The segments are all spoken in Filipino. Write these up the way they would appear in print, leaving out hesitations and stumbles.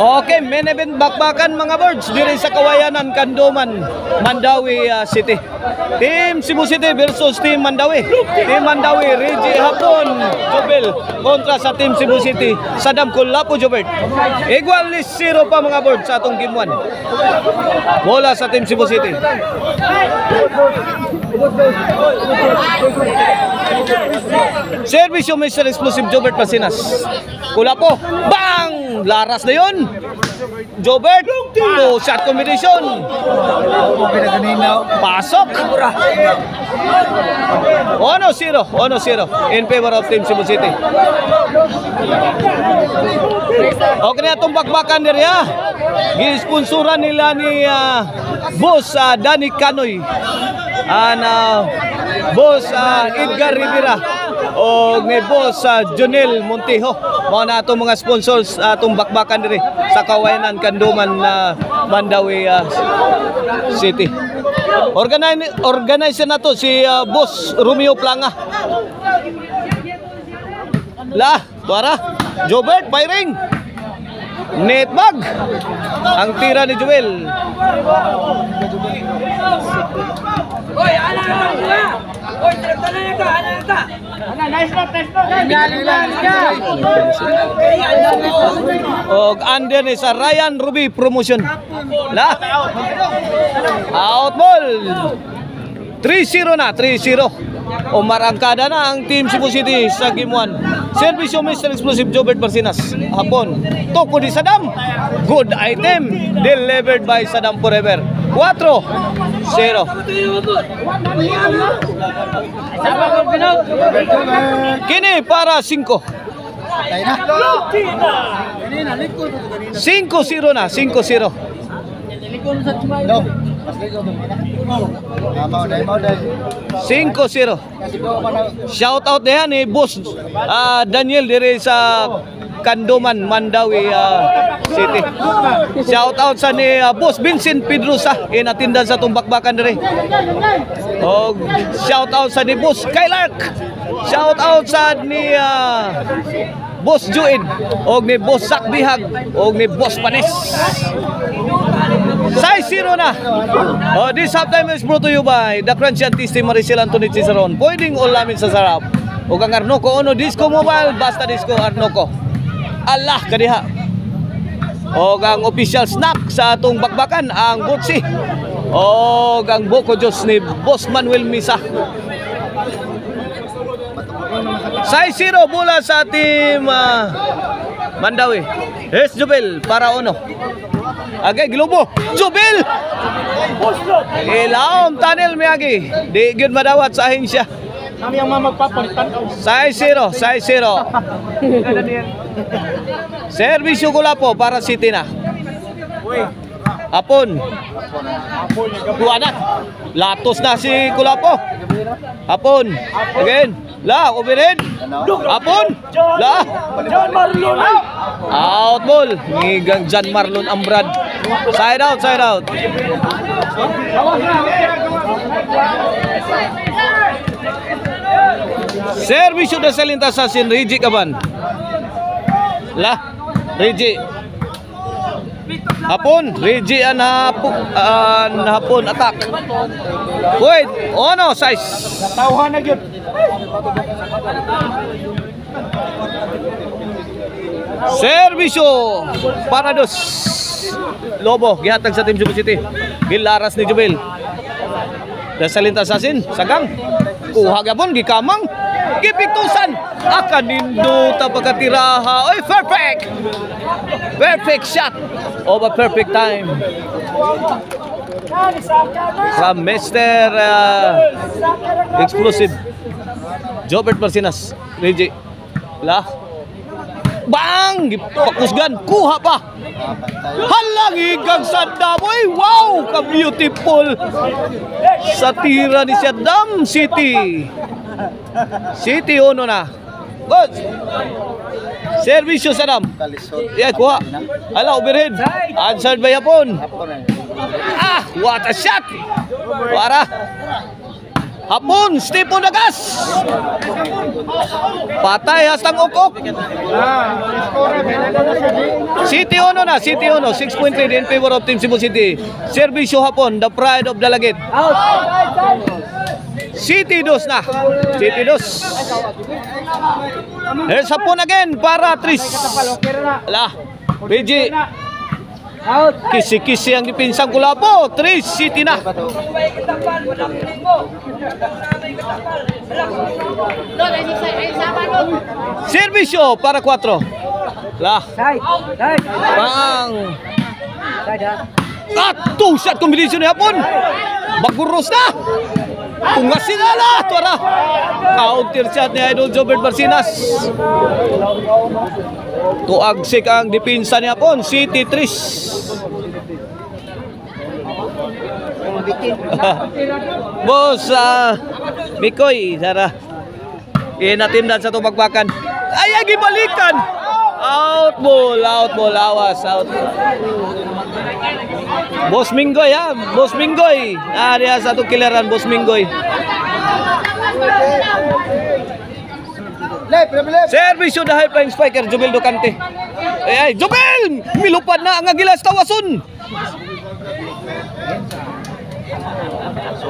Okay, main event bakbakan mga birds diri sa Kawayanan, Kanduman, Mandawi City. Team Cebu City versus Team Mandawi. Team Mandawi, Reggie Hapon, Jobel kontra sa Team Cebu City, Sadam Kulapo Jobert. Igualis 0 pa mga birds sa atong game 1. Bola sa Team Cebu City. Service yung Mr. Explosive Jobert Pasinas. Kulapo, bang! Laras na yun. Jobert, 2-shot combination. Pasok. 1-0 in favor of Team Cebu City. Okay na itong bakbakan nila ha. Gisponsoran nila ni Boss Danny Canoy and Boss Edgar Rivera o ni Boss Jonel Montijo. Mga na itong mga sponsors itong bakbakan nila sa Kawayanan, Kanduman na Mandawi City. Organize na to si Boss Romeo Planga. Tuara Jobert firing. Netbag ang tira ni Joel. Oy, Oy, og under ni sa Ryan Ruby promotion. Out ball. 3-0 na, 3-0. O marangkada na ang Team Cebu City sa game 1. Service yung Mr. Explosive Jobert Barcinas. Hapon. Toko di Sadam. Good item. Delivered by Sadam Forever. 4-0. Kini para 5. 5-0 na. 5-0. 5-0. Shout out diyan ni Boss Daniel dire sa Kanduman, Mandawi City. Shout out sa ni Boss Vincent Pedrosa inatindan sa tumbakbakan dire. Og shout out sa ni Boss Kylark. Shout out sa ni Boss Juin og ni Boss Sakbihag og ni Boss Panes. 6-0 na. This halftime is brought to you by The Crunchy and Tasty Maricel Anthony Ciceron. Pwedeng ulamin sa sarap. O kang Arnoco Ono Disco Mobile, basta Disco Arnoco. Allah kadiha. O kang official snack sa atong bakbakan, ang Butsi. O kang Boko Diyos ni Boss Manuel Misa. 6-0 bola sa team Mandawi. Yes, Jubel para Ono. Agay Globo, Jubel! Ilaom tunnel miyagi. Di gyud madawat sa ahensya. Kami ang magpapalitan. 6-0, 6-0. Servisyo Kulapo para City na. Hapon. Buwana. Latos na si Kulapo. Hapon. Again. Overhead. Hapon. John Marlon. Out ball. Ngigang John Marlon Ambrad. Side out, side out. Servisyo na sa lintasasin Reggie Caban. Reggie. Hapon, Reggie and Hapon attack. Wait, Ono size. Natawhan na gyud. Servisyo para dos. Lobo gihatag sa Team Cebu City. Gilaras ni Jubel. Dasalin tasasin, sagang. Kuha gapon gikamang. Gipitusan. Akanindo ta pagkatiraha. Oy, perfect. Perfect shot. Of a perfect time. From Mr. Explosive Jobert Barcinas. Reggie. Bang! Pakusgan. Kuha pa. Halang higang Saddam. Wow! Ka-beautiful. Sa tira ni Saddam City. City Ono na. Good. Servisyo Saddam. Yeah, kuha. Overhead. Answered by Hapon. What a shot. Para Hapon, Stipo Nagas. Patay hastang ukok. City 1 na, City 1, 6.3 in favor of Team Cebu City. Servisyo hapon, the pride of Dalaget. City 2 na. City 2. There's hapon again para Tris. Ala, PG. Kisi-kisi ang dipinsang Kulapo. Tris, City na. Servisyo para 4. Lah. Bang. Two shot combination ni hapon. Baguros na. Tungasin na lah. Tuara. Counter shot ni Idol Jobert Barsinas. Tuagsik ang dipinsa ni hapon. City 3. Boss, Mikoy, Sara. Inatindan sa tubagbakan. Ay, gibalikan. Out ball, awas, out. Boss Minggoy ha, Boss Minggoy. Diya sa itong kileran, Boss Minggoy. Servisyo na high flying spiker, Jubel Ducante. Ay, Jubel! Milupad na ang Agilas Tawason.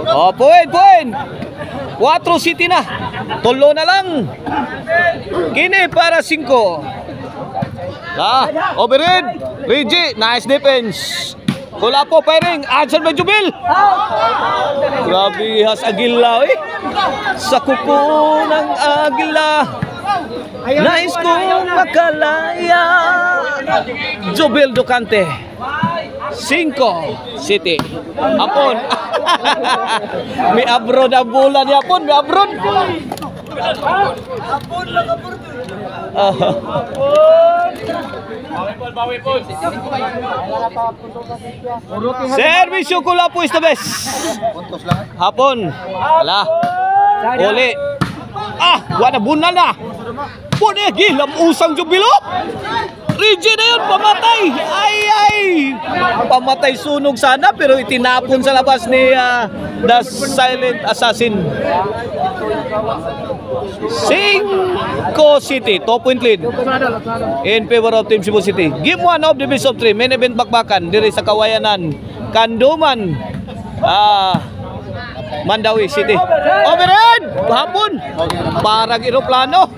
Oh, point. 4 City na. Tulo na lang. Kini para 5. Overhead. Rigi, nice defense. Kulapo firing. Answer by Jubil. Grabe has Agila eh. Sa kuko ng Agila. Nais kong makalaya. Jubil Ducante. 5 City. Hapon. May abroad ang bulan ni Hapon. May abroad. Servisyo Kulapo is the best. Hapon. Wala. Uli. Wala bunan na. Pune, gilam usang Jubilo. Rigi na yun, pamatay. Ay. Pamatay sunog sana pero itinapon sa labas ni the silent assassin. 5 City, 2-point lead in favor of Team Cebu City. Game 1 of the best of 3. Main event bakbakan diri sa Kawayanan, Kanduman, Mandawi City. Overhead! Hapon! Parang aeroplano.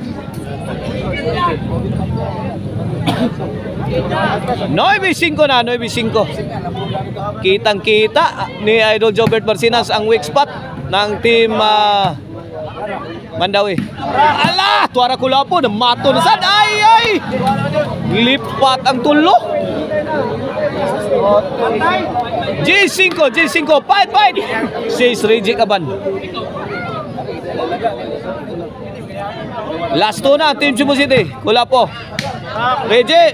9-5 na, 9-5. Kitang-kita ni Idol Jobert Barsinas ang weak spot ng team Mandawi. Ala! Tuara Kulapo, namato na saan. Ay! Lipat ang tulo. G5. Fight. 6 Rigi Kaban. Last 2 na, Team Cebu City. Kulapo. Rigi.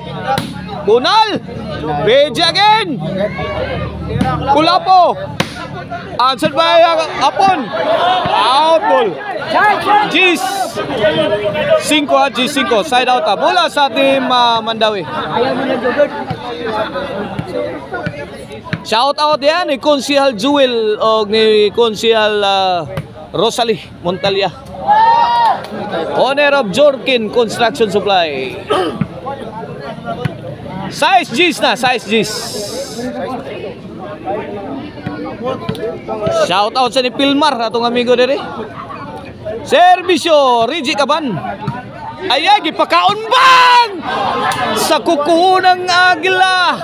Bunal. Rigi again. Kulapo. Answered by Hapon. Out ball. G5. Side out. Bola sa team Mandawi. Shout out yan ni Konsihal Jewel o ni Konsihal Rosalie Montalia. Owner of Jorkin Construction Supply. Size G's na, size G's. Shout out sa ni Pilmar, atong amigo dere. Servisyo, Rigi Kaban. Ayagi, pakaon bang! Sa kuko ng Agila.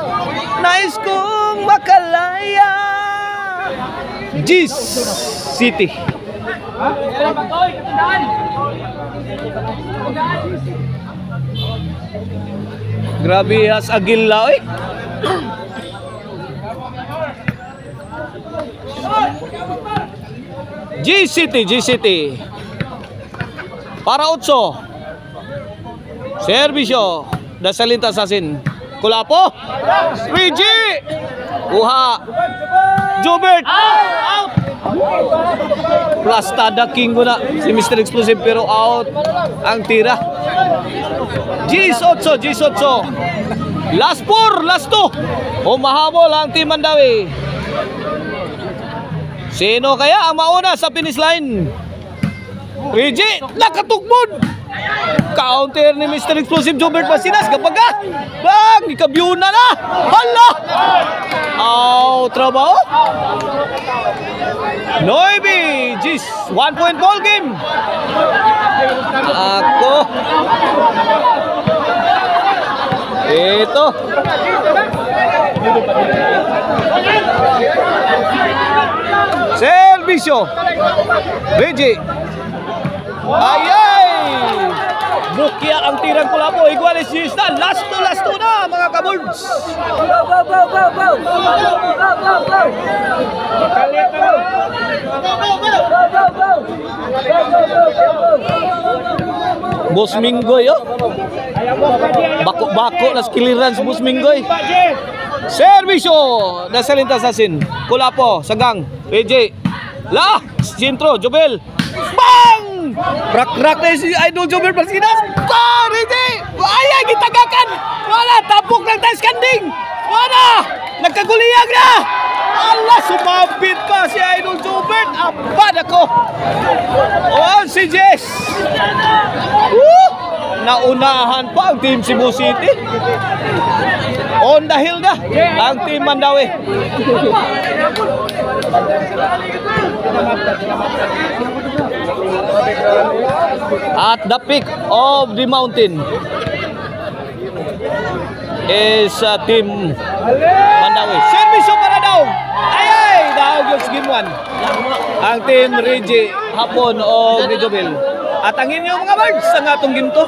Nais kong makalaya. G's City. Grabe has Agila eh. G-City. Para 8. Servisyo. Dasalita Assassin. Kulapo. Rigi. Uha. Jobert. Out. Plastada King na si Mr. Explosive pero out ang tira. G8. Last 4, last 2. Humahabol ang Team Mandawi. Sino kaya ang mauna sa finish line? Rigi, nakatugbod. Counter ni Mr. Explosive Jobert Basinas. Kapag bang, ikabyuna na. Hala! Trabaho. Noibi, Gis, 1 point ball game. Ako. Ito. Servisyo. Reggie. Ayay! Bukya ang tirang Kulapo. Iguales Gistan. Last to na mga kaburds. Boss Minggoy, oh. Bako-bako las clearance Boss Minggoy. Servisyo. Nasalinta Sasin. Kulapo. Sagang. PJ. La. Sintro. Jobel. Bang! Rak-rak na si Idol Jobel Basinas. Riti! Ayay, gitagakan! Wala, tapok ng taskanding! Wala! Nagkaguliyag na! Allah, sumabit pa si Idol Jobel! Abad ako! Si Jess! Naunahan pa ang team Cebu City. On the hill na ang team Mandawi. At the peak of the mountain is team Mandawi. Servisyo para daw. Ayay! Daog yung game 1. Ang team Reggie Hapon o ni Jobel. At ang inyong mga birds ang atong ginto.